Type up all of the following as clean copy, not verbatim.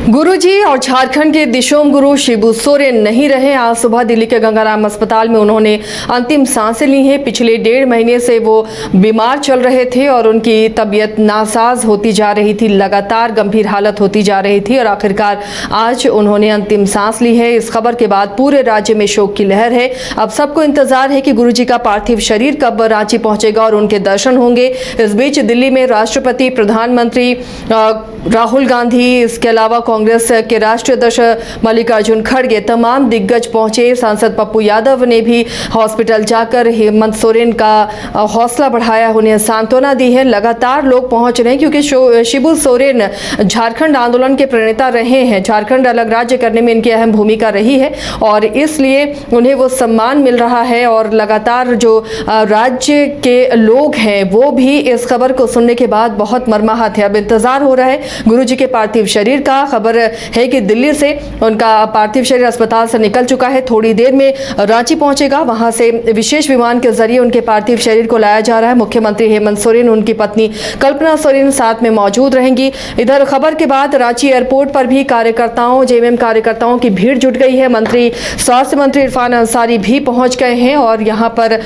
गुरुजी और झारखंड के दिशोम गुरु शिबू सोरेन नहीं रहे। आज सुबह दिल्ली के गंगाराम अस्पताल में उन्होंने अंतिम सांसें ली हैं। पिछले 1.5 महीने से वो बीमार चल रहे थे और उनकी तबीयत नासाज होती जा रही थी, लगातार गंभीर हालत होती जा रही थी और आखिरकार आज उन्होंने अंतिम सांस ली है। इस खबर के बाद पूरे राज्य में शोक की लहर है। अब सबको इंतजार है कि गुरुजी का पार्थिव शरीर कब रांची पहुंचेगा और उनके दर्शन होंगे। इस बीच दिल्ली में राष्ट्रपति, प्रधानमंत्री राहुल गांधी, इसके अलावा कांग्रेस के राष्ट्रीय अध्यक्ष मल्लिकार्जुन खड़गे, तमाम दिग्गज पहुंचे। सांसद पप्पू यादव ने भी हॉस्पिटल जाकर हेमंत सोरेन का हौसला बढ़ाया, उन्हें सांत्वना दी है। लगातार लोग पहुंच रहे हैं क्योंकि शिबू सोरेन झारखंड आंदोलन के प्रणेता रहे हैं। झारखंड अलग राज्य करने में इनकी अहम भूमिका रही है और इसलिए उन्हें वो सम्मान मिल रहा है और लगातार जो राज्य के लोग हैं वो भी इस खबर को सुनने के बाद बहुत मर्माहत है। अब इंतजार हो रहा है गुरुजी के पार्थिव शरीर का। खबर है कि दिल्ली से उनका पार्थिव शरीर अस्पताल से निकल चुका है, थोड़ी देर में रांची पहुंचेगा। वहां से विशेष विमान के जरिए उनके पार्थिव शरीर को लाया जा रहा है। मुख्यमंत्री हेमंत सोरेन, उनकी पत्नी कल्पना सोरेन साथ में मौजूद रहेंगी। इधर खबर के बाद रांची एयरपोर्ट पर भी कार्यकर्ताओं, जेएमएम कार्यकर्ताओं की भीड़ जुट गई है। मंत्री, स्वास्थ्य मंत्री इरफान अंसारी भी पहुंच गए हैं और यहाँ पर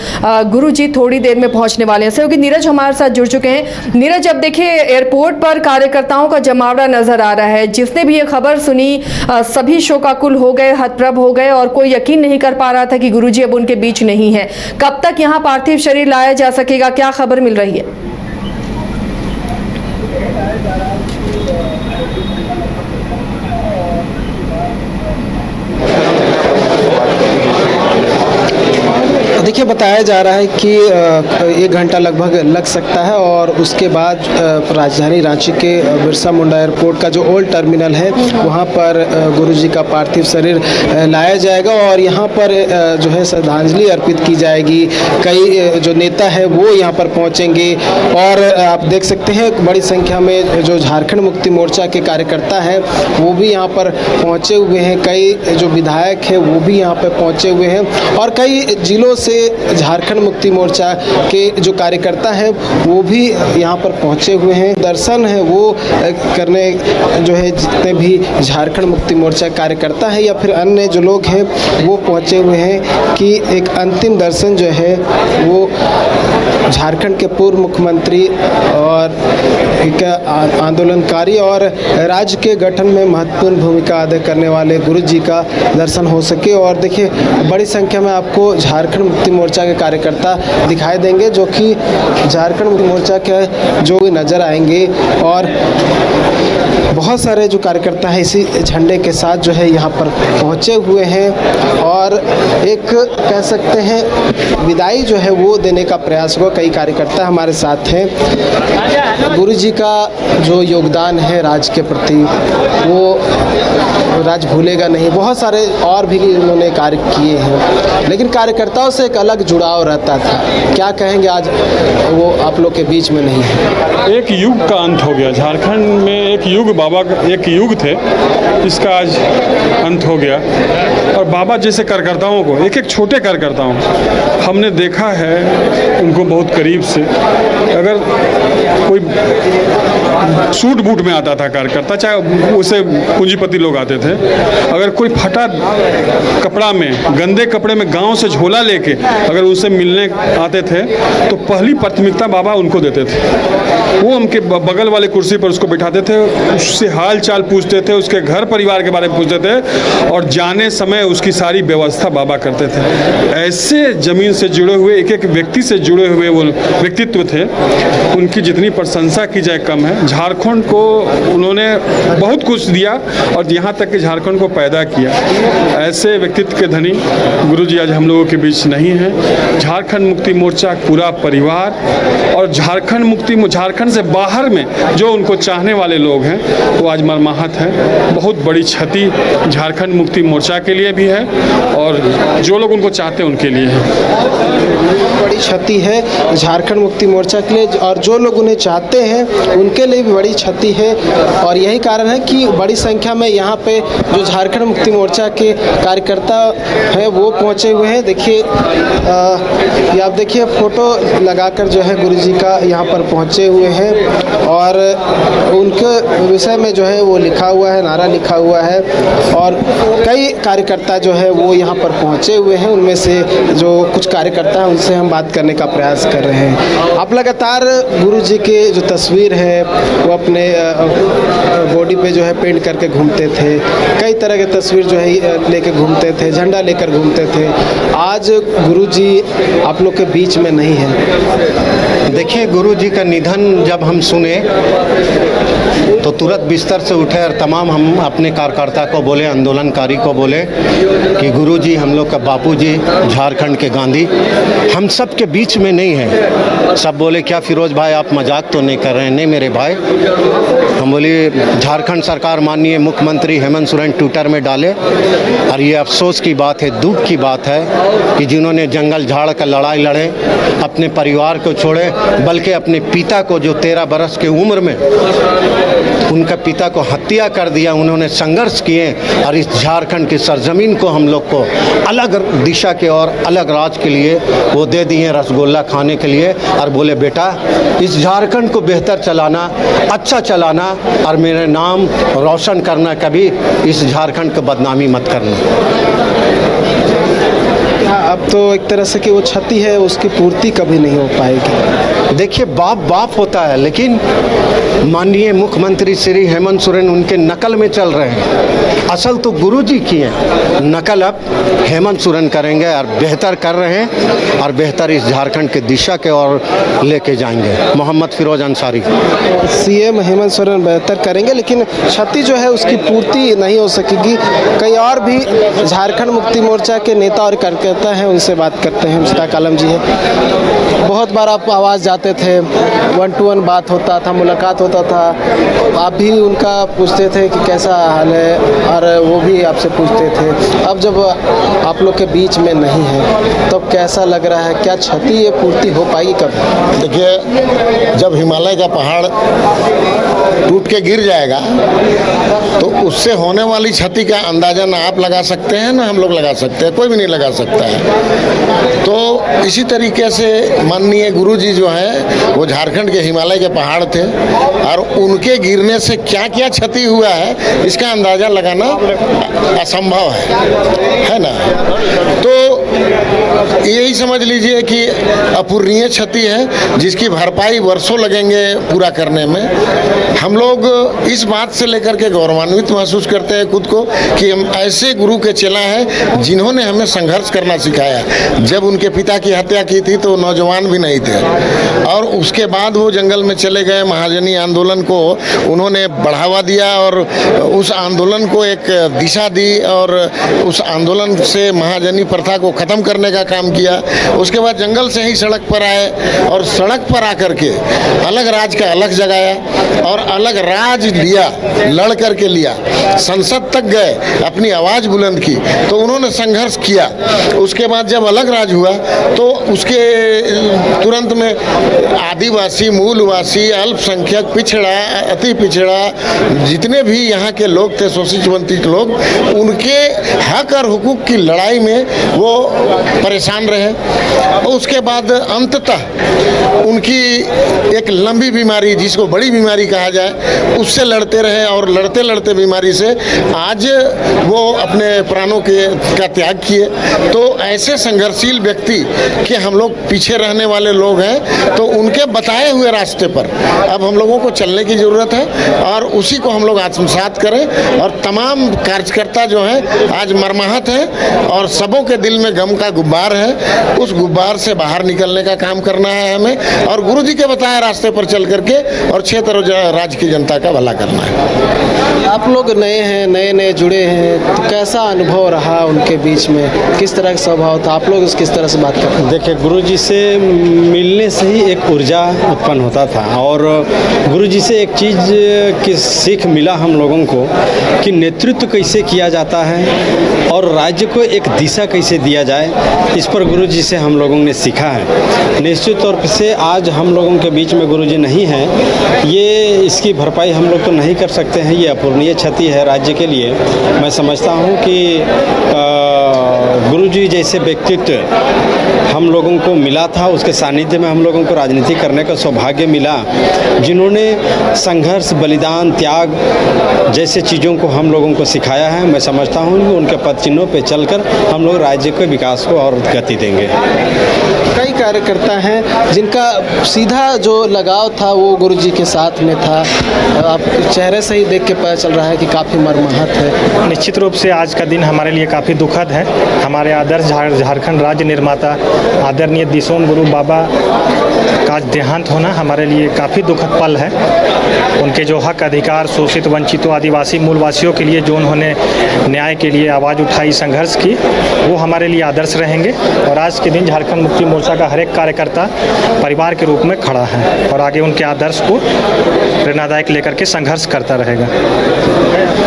गुरुजी थोड़ी देर में पहुंचने वाले हैं। सहयोगी नीरज हमारे साथ जुड़ चुके हैं। नीरज, अब देखिए एयरपोर्ट पर कार्यकर्ताओं का जमावड़ा नजर आ रहा है। जिसने भी ये खबर सुनी सभी शोकाकुल हो गए, हतप्रभ हो गए और कोई यकीन नहीं कर पा रहा था कि गुरुजी अब उनके बीच नहीं है। कब तक यहाँ पार्थिव शरीर लाया जा सकेगा, क्या खबर मिल रही है? देखिए, बताया जा रहा है कि 1 घंटा लगभग लग सकता है और उसके बाद राजधानी रांची के बिरसा मुंडा एयरपोर्ट का जो ओल्ड टर्मिनल है वहां पर गुरुजी का पार्थिव शरीर लाया जाएगा और यहां पर जो है श्रद्धांजलि अर्पित की जाएगी। कई जो नेता है वो यहां पर पहुंचेंगे और आप देख सकते हैं बड़ी संख्या में जो झारखंड मुक्ति मोर्चा के कार्यकर्ता हैं वो भी यहां पर पहुंचे हुए हैं। कई जो विधायक हैं वो भी यहां पर पहुंचे हुए हैं और कई जिलों से झारखंड मुक्ति मोर्चा के जो कार्यकर्ता हैं वो भी यहाँ पर पहुँचे हुए हैं। दर्शन है वो करने जो है जितने भी झारखंड मुक्ति मोर्चा कार्यकर्ता हैं या फिर अन्य जो लोग हैं वो पहुँचे हुए हैं कि एक अंतिम दर्शन जो है वो झारखंड के पूर्व मुख्यमंत्री और एक आंदोलनकारी और राज्य के गठन में महत्वपूर्ण भूमिका अदा करने वाले गुरुजी का दर्शन हो सके। और देखिए बड़ी संख्या में आपको झारखंड मुक्ति मोर्चा के कार्यकर्ता दिखाई देंगे जो कि झारखंड मुक्ति मोर्चा के जो नज़र आएंगे और बहुत सारे जो कार्यकर्ता हैं इसी झंडे के साथ जो है यहाँ पर पहुँचे हुए हैं और एक कह सकते हैं विदाई जो है वो देने का प्रयास हुआ। कई कार्यकर्ता हमारे साथ हैं। गुरुजी का जो योगदान है राज्य के प्रति वो राज्य भूलेगा नहीं। बहुत सारे और भी उन्होंने कार्य किए हैं लेकिन कार्यकर्ताओं से एक अलग जुड़ाव रहता था। क्या कहेंगे, आज वो आप लोग के बीच में नहीं है? एक युग का अंत हो गया। झारखंड में एक युग, बाबा एक युग थे, इसका आज अंत हो गया। और बाबा जैसे कार्यकर्ताओं को, एक एक छोटे कार्यकर्ताओं हमने देखा है उनको बहुत करीब से। अगर कोई सूट बूट में आता था कार्यकर्ता, चाहे उसे पूंजीपति लोग आते थे, अगर कोई फटा कपड़ा में, गंदे कपड़े में गांव से झोला लेके अगर उनसे मिलने आते थे तो पहली प्राथमिकता बाबा उनको देते थे। वो उनके बगल वाले कुर्सी पर उसको बिठाते थे, उससे हाल चाल पूछते थे, उसके घर परिवार के बारे में पूछते थे और जाने समय उसकी सारी व्यवस्था बाबा करते थे। ऐसे ज़मीन से जुड़े हुए, एक एक व्यक्ति से जुड़े हुए वो व्यक्तित्व थे। उनकी जितनी प्रशंसा की जाए कम है। झारखंड को उन्होंने बहुत कुछ दिया और यहाँ तक कि झारखंड को पैदा किया। ऐसे व्यक्तित्व के धनी गुरुजी आज हम लोगों के बीच नहीं हैं। झारखंड मुक्ति मोर्चा पूरा परिवार और झारखंड से बाहर में जो उनको चाहने वाले लोग हैं वो आज मर्माहत हैं। बहुत बड़ी क्षति झारखंड मुक्ति मोर्चा के लिए भी है और जो लोग उनको चाहते हैं उनके लिए है। बड़ी क्षति है झारखंड मुक्ति मोर्चा के लिए और जो लोग उन्हें चाहते हैं उनके लिए भी बड़ी क्षति है। और यही कारण है कि बड़ी संख्या में यहाँ पे जो झारखंड मुक्ति मोर्चा के कार्यकर्ता हैं वो पहुँचे हुए हैं। देखिए ये आप देखिए फ़ोटो लगाकर जो है गुरुजी का यहाँ पर पहुँचे हुए हैं और उनके विषय में जो है वो लिखा हुआ है, नारा लिखा हुआ है और कई कार्यकर्ता जो है वो यहाँ पर पहुँचे हुए हैं। उनमें से जो कुछ कार्यकर्ता हैं उनसे हम बात करने का प्रयास कर रहे हैं। आप लगातार गुरु जी के जो तस्वीर है वो अपने बॉडी पे जो है पेंट करके घूमते थे, कई तरह के तस्वीर जो है लेके घूमते थे, झंडा लेकर घूमते थे। आज गुरु जी आप लोग के बीच में नहीं है। देखिए, गुरु जी का निधन जब हम सुने तो तुरंत बिस्तर से उठे और तमाम हम अपने कार्यकर्ता को बोले, आंदोलनकारी को बोले कि गुरु जी हम लोग का बापू जी, झारखंड के गांधी हम सब के बीच में नहीं है। सब बोले क्या फिरोज भाई आप मजाक तो नहीं कर रहे हैं? नहीं मेरे भाई, हम बोले झारखंड सरकार माननीय मुख्यमंत्री हेमंत सोरेन ट्विटर में डाले और ये अफसोस की बात है, दुख की बात है कि जिन्होंने जंगल झाड़ का लड़ाई लड़े, अपने परिवार को छोड़े, बल्कि अपने पिता को जो 13 बरस की उम्र में उनका पिता को हत्या कर दिया, उन्होंने संघर्ष किए और इस झारखंड की सरजमीन को हम लोग को अलग दिशा के और अलग राज के लिए वो दे दिए, रसगुल्ला खाने के लिए, और बोले बेटा इस झारखंड को बेहतर चलाना, अच्छा चलाना और मेरे नाम रोशन करना, कभी इस झारखंड को बदनामी मत करना। अब तो एक तरह से कि वो क्षति है उसकी पूर्ति कभी नहीं हो पाएगी। देखिए, बाप बाप होता है, लेकिन माननीय मुख्यमंत्री श्री हेमंत सोरेन उनके नकल में चल रहे हैं। असल तो गुरुजी की है, नकल अब हेमंत सोरेन करेंगे और बेहतर कर रहे हैं और बेहतर इस झारखंड के दिशा के और लेके जाएंगे। मोहम्मद फिरोज अंसारी। सीएम हेमंत सोरेन बेहतर करेंगे, लेकिन क्षति जो है उसकी पूर्ति नहीं हो सकेगी। कई और भी झारखंड मुक्ति मोर्चा के नेता और कार्यकर्ता हैं, उनसे बात करते हैं। मुश्ताक आलम जी है, बहुत बार आप आवाज़ जाते थे, 1 to 1 बात होता था, मुलाकात होता था, आप भी उनका पूछते थे कि कैसा हाल है और वो भी आपसे पूछते थे। अब जब आप लोग के बीच में नहीं है तब कैसा लग रहा है? क्या क्षति ये पूर्ति हो पाएगी कब? देखिए, जब हिमालय का पहाड़ टूट के गिर जाएगा तो उससे होने वाली क्षति का अंदाजा ना आप लगा सकते हैं ना हम लोग लगा सकते हैं, कोई भी नहीं लगा सकता है। तो इसी तरीके से माननीय गुरु जी जो है वो झारखंड के हिमालय के पहाड़ थे और उनके गिरने से क्या क्या क्षति हुआ है इसका अंदाज़ा लगाना असंभव है ना। तो यही समझ लीजिए कि अपूरणीय क्षति है जिसकी भरपाई वर्षों लगेंगे पूरा करने में। हम लोग इस बात से लेकर के गौरवान्वित महसूस करते हैं खुद को कि हम ऐसे गुरु के चेला हैं जिन्होंने हमें संघर्ष करना सिखाया। जब उनके पिता की हत्या की थी तो नौजवान भी नहीं थे और उसके बाद वो जंगल में चले गए, महाजनी आंदोलन को उन्होंने बढ़ावा दिया और उस आंदोलन को एक दिशा दी और उस आंदोलन से महाजनी प्रथा को ख़त्म करने का काम किया। उसके बाद जंगल से ही सड़क पर आए और सड़क पर आकर के अलग राज का अलग जगाया और अलग राज लिया, लड़ कर के लिया, संसद तक गए, अपनी आवाज़ बुलंद की। तो उन्होंने संघर्ष किया। उसके बाद जब अलग राज हुआ तो उसके तुरंत में आदिवासी, मूलवासी, अल्पसंख्यक, पिछड़ा, अति पिछड़ा जितने भी यहाँ के लोग थे, शोषित वंचित लोग, उनके हक और हुकूक की लड़ाई में वो परेशान रहे। उसके बाद अंततः उनकी एक लंबी बीमारी, जिसको बड़ी बीमारी कहा जाए, उससे लड़ते रहे और लड़ते लड़ते बीमारी से आज वो अपने प्राणों का त्याग किए। तो ऐसे संघर्षशील व्यक्ति के हम लोग पीछे रहने वाले लोग हैं, तो उनके बताए हुए रास्ते पर अब हम लोगों को चलने की ज़रूरत है और उसी को हम लोग आत्मसात करें। और तमाम कार्यकर्ता जो हैं आज मरमाहत हैं और सबों के दिल में गम का गुब्बार है, उस गुब्बार से बाहर निकलने का काम करना है हमें और गुरु जी के बताए रास्ते पर चल करके और क्षेत्र और राज्य की जनता का भला करना है। आप लोग नए हैं, नए नए जुड़े हैं, तो कैसा अनुभव रहा उनके बीच में? किस तरह का स्वभाव था? आप लोग किस तरह से बात करते हैं? देखिए, गुरुजी से मिलने से ही एक ऊर्जा उत्पन्न होता था और गुरुजी से एक चीज़ की सीख मिला हम लोगों को कि नेतृत्व कैसे किया जाता है और राज्य को एक दिशा कैसे दिया जाए, इस पर गुरुजी से हम लोगों ने सीखा है। निश्चित तौर से आज हम लोगों के बीच में गुरुजी नहीं हैं, ये इसकी भरपाई हम लोग तो नहीं कर सकते हैं, ये अपूरणीय क्षति है राज्य के लिए। मैं समझता हूँ कि गुरुजी जैसे व्यक्तित्व हम लोगों को मिला था, उसके सानिध्य में हम लोगों को राजनीति करने का सौभाग्य मिला, जिन्होंने संघर्ष, बलिदान, त्याग जैसे चीज़ों को हम लोगों को सिखाया है। मैं समझता हूँ कि उनके पद चिन्हों पर चलकर हम लोग राज्य के विकास को और गति देंगे। कई कार्यकर्ता हैं जिनका सीधा जो लगाव था वो गुरुजी के साथ में था। आप चेहरे से ही देख के पता चल रहा है कि काफ़ी मर्माहत है। निश्चित रूप से आज का दिन हमारे लिए काफ़ी दुखद है। हमारे आदर्श झारखंड राज्य निर्माता आदरणीय दिसोम गुरु बाबा का देहांत होना हमारे लिए काफ़ी दुखद पल है। उनके जो हक अधिकार, शोषित, वंचितों, आदिवासी मूलवासियों के लिए जो उन्होंने न्याय के लिए आवाज़ उठाई, संघर्ष की, वो हमारे लिए आदर्श रहेंगे। और आज के दिन झारखंड मुक्ति मोर्चा का हर एक कार्यकर्ता परिवार के रूप में खड़ा है और आगे उनके आदर्श को प्रेरणादायक लेकर के संघर्ष करता रहेगा।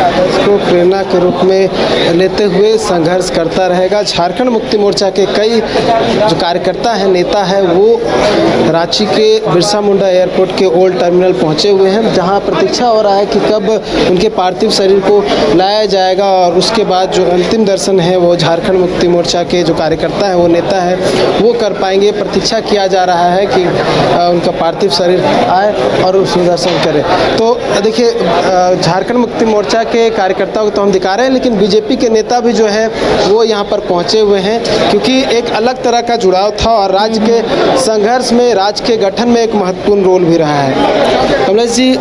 आदर्श को प्रेरणा के रूप में लेते हुए संघर्ष करता रहेगा। झारखंड मुक्ति मोर्चा के कई जो कार्यकर्ता हैं, नेता हैं, वो रांची के बिरसा मुंडा एयरपोर्ट के ओल्ड टर्मिनल पहुंचे हुए हैं, जहां प्रतीक्षा हो रहा है कि कब उनके पार्थिव शरीर को लाया जाएगा और उसके बाद जो अंतिम दर्शन है वो झारखंड मुक्ति मोर्चा के जो कार्यकर्ता हैं, वो नेता हैं, वो कर पाएंगे। प्रतीक्षा किया जा रहा है कि उनका पार्थिव शरीर आए और उसमें दर्शन करें। तो देखिए, झारखंड मुक्ति मोर्चा के कार्यकर्ताओं को तो हम दिखा रहे हैं, लेकिन बीजेपी के नेता भी जो है वो यहाँ पर पहुँचे हुए हैं, क्योंकि एक अलग तरह का जुड़ाव था और राज्य के संघर्ष में, राज्य के गठन में एक महत्वपूर्ण रोल भी रहा है। कमलेश जी,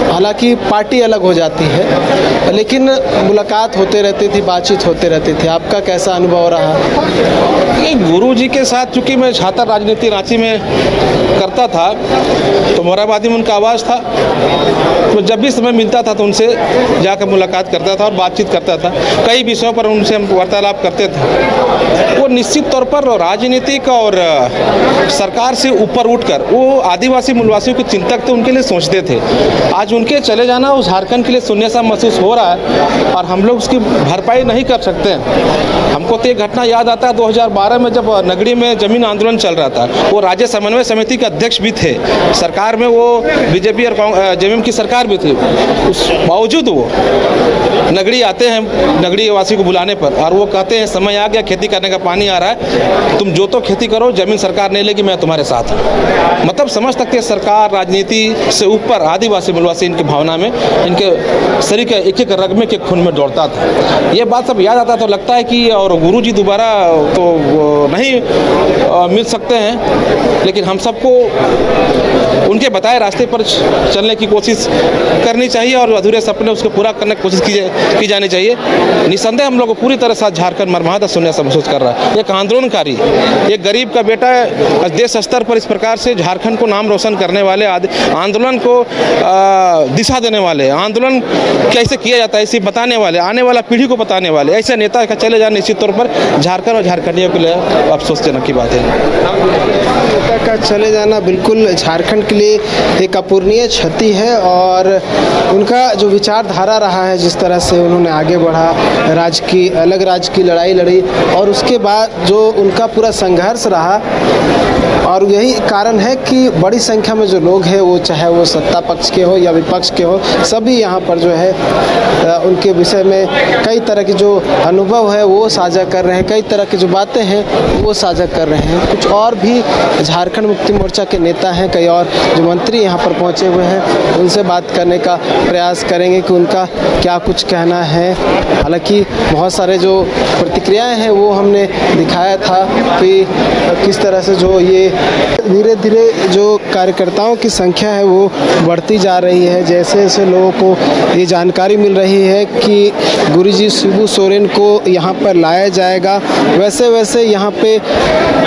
हालांकि पार्टी अलग हो जाती है, लेकिन मुलाकात होते रहती थी, बातचीत होते रहती थी। आपका कैसा अनुभव रहा? ये गुरु जी के साथ, चूँकि मैं छात्र राजनीति रांची में करता था, तो मोराबादी में उनका आवाज़ था, तो जब भी समय मिलता था तो उनसे जाकर मुलाकात करता था और बातचीत करता था। कई विषयों पर उनसे हम वार्तालाप करते थे। वो निश्चित तौर पर राजनीतिक और सरकार से ऊपर उठकर वो आदिवासी मूलवासियों के चिंतक थे, उनके लिए सोचते थे। आज उनके चले जाना उस झारखंड के लिए शून्य सा महसूस हो रहा है और हम लोग उसकी भरपाई नहीं कर सकते। हमको तो एक घटना याद आता है 2012 में, जब नगड़ी में जमीन आंदोलन चल रहा था। वो राज्य समन्वय समिति के अध्यक्ष भी थे, सरकार में वो बीजेपी और जेएमएम की सरकार भी थी। उस बावजूद वो नगड़ी आते हैं नगड़ी वासी को बुलाने पर और वो कहते हैं समय आ गया, खेती करने का पानी आ रहा है, तुम जो तो खेती करो, जमीन सरकार नहीं लेगी, मैं तुम्हारे साथ हूँ। मतलब समझ सकते हैं सरकार राजनीति से ऊपर आदिवासी मूलवासी इनकी भावना में, इनके शरीर के एक एक रग में, एक खून में दौड़ता था। ये बात सब याद आता तो लगता है कि और गुरु जी दोबारा तो नहीं मिल सकते हैं, लेकिन हम सबको उनके बताए रास्ते पर चलने की कोशिश करनी चाहिए और अधूरे सपने उसको पूरा करने की कोशिश की जानी चाहिए। निसंदेह हम लोग को पूरी तरह से झारखंड मर्माहत शून्य सा महसूस कर रहा है। एक आंदोलनकारी, एक गरीब का बेटा देश स्तर पर इस प्रकार से झारखंड को नाम रोशन करने वाले, आंदोलन को दिशा देने वाले, आंदोलन कैसे किया जाता है इसे बताने वाले, आने वाला पीढ़ी को बताने वाले ऐसे नेता का चले जाना निश्चित तौर पर झारखंड और झारखंडियों के लिए अफसोसजनक की बात है। नेता का चले जाना बिल्कुल झारखंड के लिए एक अपूरणीय क्षति है और उनका जो विचारधारा रहा है, जिस तरह से उन्होंने आगे बढ़ा, अलग राज्य की लड़ाई लड़ी और उसके बाद जो उनका पूरा संघर्ष रहा, और यही कारण है कि बड़ी संख्या में जो लोग हैं, वो चाहे वो सत्ता पक्ष के हो या विपक्ष के हो, सभी यहाँ पर जो है उनके विषय में कई तरह के जो अनुभव है वो साझा कर रहे हैं, कई तरह की जो बातें हैं वो साझा कर रहे हैं। कुछ और भी झारखंड मुक्ति मोर्चा के नेता हैं, कई और जो मंत्री यहाँ पर पहुँचे हुए हैं, उनसे बात करने का प्रयास करेंगे कि उनका क्या कुछ कहना है। हालांकि बहुत सारे जो प्रतिक्रियाएं हैं वो हमने दिखाया था कि किस तरह से जो ये धीरे धीरे जो कार्यकर्ताओं की संख्या है वो बढ़ती जा रही है। जैसे जैसे लोगों को ये जानकारी मिल रही है कि गुरुजी शिबू सोरेन को यहाँ पर लाया जाएगा, वैसे वैसे यहाँ पे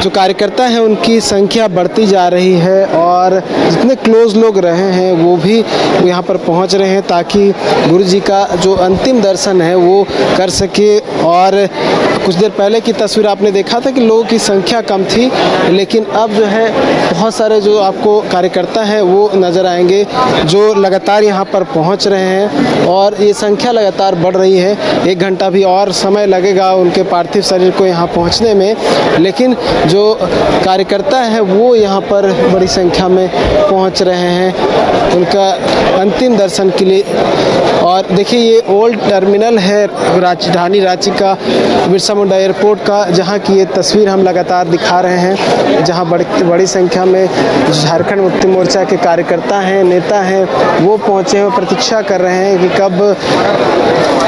जो कार्यकर्ता हैं उनकी संख्या बढ़ती जा रही है और जितने क्लोज लोग रहे हैं वो भी यहाँ पर पहुँच रहे हैं ताकि गुरुजी का जो अंतिम दर्शन है वो कर सके। और कुछ देर पहले की तस्वीर आपने देखा था कि लोगों की संख्या कम थी, लेकिन अब जो है बहुत सारे जो आपको कार्यकर्ता हैं वो नज़र आएंगे जो लगातार यहाँ पर पहुँच रहे हैं और ये संख्या लगातार बढ़ रही है। 1 घंटा भी और समय लगेगा उनके पार्थिव शरीर को यहाँ पहुँचने में, लेकिन जो कार्यकर्ता हैं वो यहाँ पर बड़ी संख्या में पहुँच रहे हैं उनका अंतिम दर्शन के लिए। और देखिए ये ओल्ड टर्मिनल है राजधानी रांची का बिरसा मुंडा एयरपोर्ट का, जहाँ की ये तस्वीर हम लगातार दिखा रहे हैं, जहाँ बड़ी संख्या में झारखंड मुक्ति मोर्चा के कार्यकर्ता हैं, नेता हैं, वो पहुँचे हैं, प्रतीक्षा कर रहे हैं कि कब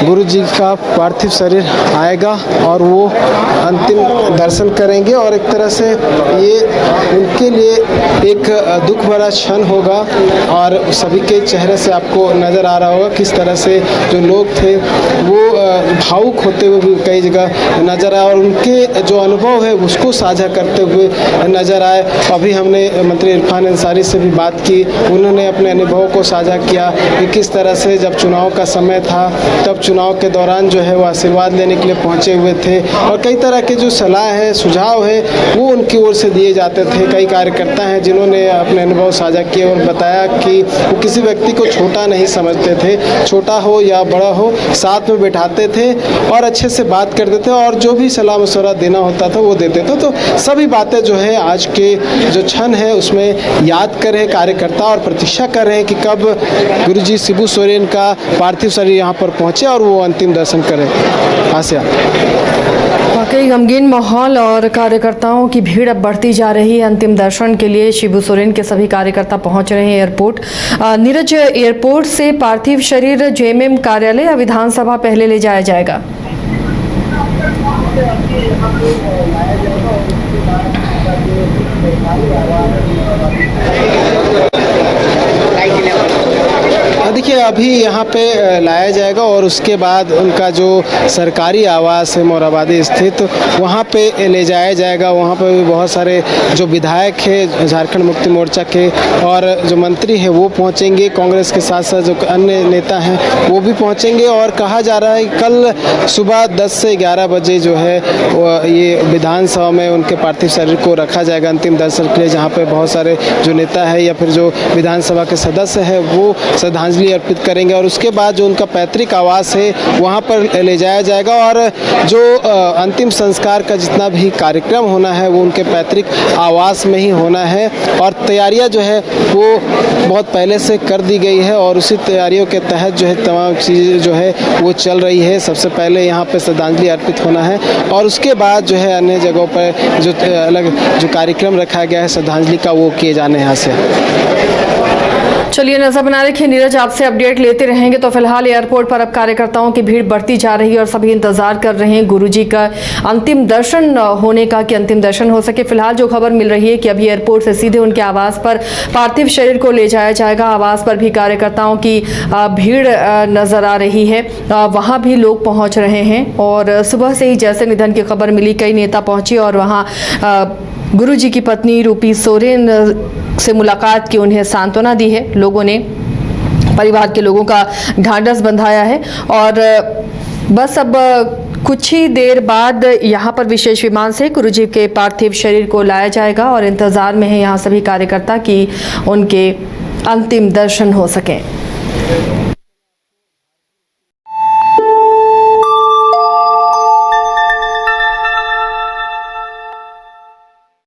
गुरु जी का पार्थिव शरीर आएगा और वो अंतिम दर्शन करेंगे। और एक तरह से ये उनके लिए एक दुख भरा क्षण होगा और सभी के चेहरे से आपको नज़र आ रहा होगा किस तरह से जो लोग थे वो भावुक होते हुए भी कई जगह नज़र आए और उनके जो अनुभव है उसको साझा करते हुए नज़र आए। अभी हमने मंत्री इरफान अंसारी से भी बात की, उन्होंने अपने अनुभव को साझा किया कि किस तरह से जब चुनाव का समय था तब चुनाव के दौरान जो है वो आशीर्वाद लेने के लिए पहुँचे हुए थे और कई तरह के जो सलाह है, सुझाव है, वो उनकी ओर से दिए जाते थे। कई कार्यकर्ता हैं जिन्होंने अपने अनुभव साझा किए और बताया कि वो किसी व्यक्ति को छोटा नहीं समझते थे, छोटा हो या बड़ा हो साथ में बैठाते थे और अच्छे से बात करते थे और जो भी सलाह मशवरा देना होता था वो देते थे। तो सभी बातें जो है आज के जो क्षण है उसमें याद कर रहे कार्यकर्ता और प्रतीक्षा कर रहे हैं कि कब गुरुजी शिबू सोरेन का पार्थिव शरीर यहाँ पर पहुँचे और वो अंतिम दर्शन करें। आसिया, वाकई गमगीन माहौल और कार्यकर्ताओं की भीड़ अब बढ़ती जा रही है। अंतिम दर्शन के लिए शिबू सोरेन के सभी कार्यकर्ता पहुंच रहे हैं एयरपोर्ट। नीरज, एयरपोर्ट से पार्थिव शरीर जेएमएम कार्यालय या विधानसभा पहले ले जाया जाएगा? देखिए अभी यहाँ पे लाया जाएगा और उसके बाद उनका जो सरकारी आवास है मोराबादी स्थित वहाँ पे ले जाया जाएगा। वहाँ पे भी बहुत सारे जो विधायक है झारखंड मुक्ति मोर्चा के और जो मंत्री हैं वो पहुँचेंगे, कांग्रेस के साथ साथ जो अन्य नेता हैं वो भी पहुँचेंगे और कहा जा रहा है कि कल सुबह 10 से 11 बजे जो है ये विधानसभा में उनके पार्थिव शरीर को रखा जाएगा अंतिम दर्शन के लिए, जहाँ पे बहुत सारे जो नेता है या फिर जो विधानसभा के सदस्य हैं वो श्रद्धांजलि अर्पित करेंगे और उसके बाद जो उनका पैतृक आवास है वहाँ पर ले जाया जाएगा और जो अंतिम संस्कार का जितना भी कार्यक्रम होना है वो उनके पैतृक आवास में ही होना है और तैयारियाँ जो है वो बहुत पहले से कर दी गई है और उसी तैयारियों के तहत जो है तमाम चीज़ें जो है वो चल रही है। सबसे पहले यहाँ पे श्रद्धांजलि अर्पित होना है और उसके बाद जो है अन्य जगहों पर जो अलग जो कार्यक्रम रखा गया है श्रद्धांजलि का वो किए जाने हैं। यहाँ से चलिए नजर बना रखिए नीरज, आपसे अपडेट लेते रहेंगे। तो फिलहाल एयरपोर्ट पर अब कार्यकर्ताओं की भीड़ बढ़ती जा रही है और सभी इंतजार कर रहे हैं गुरुजी का अंतिम दर्शन होने का, कि अंतिम दर्शन हो सके। फिलहाल जो खबर मिल रही है कि अभी एयरपोर्ट से सीधे उनके आवास पर पार्थिव शरीर को ले जाया जाएगा। आवास पर भी कार्यकर्ताओं की भीड़ नजर आ रही है, वहाँ भी लोग पहुँच रहे हैं और सुबह से ही जैसे निधन की खबर मिली कई नेता पहुँचे और वहाँ गुरुजी की पत्नी रूपी सोरेन से मुलाकात की, उन्हें सांत्वना दी है। लोगों ने परिवार के लोगों का ढांढस बंधाया है और बस अब कुछ ही देर बाद यहाँ पर विशेष विमान से गुरुजी के पार्थिव शरीर को लाया जाएगा और इंतजार में है यहाँ सभी कार्यकर्ता कि उनके अंतिम दर्शन हो सकें।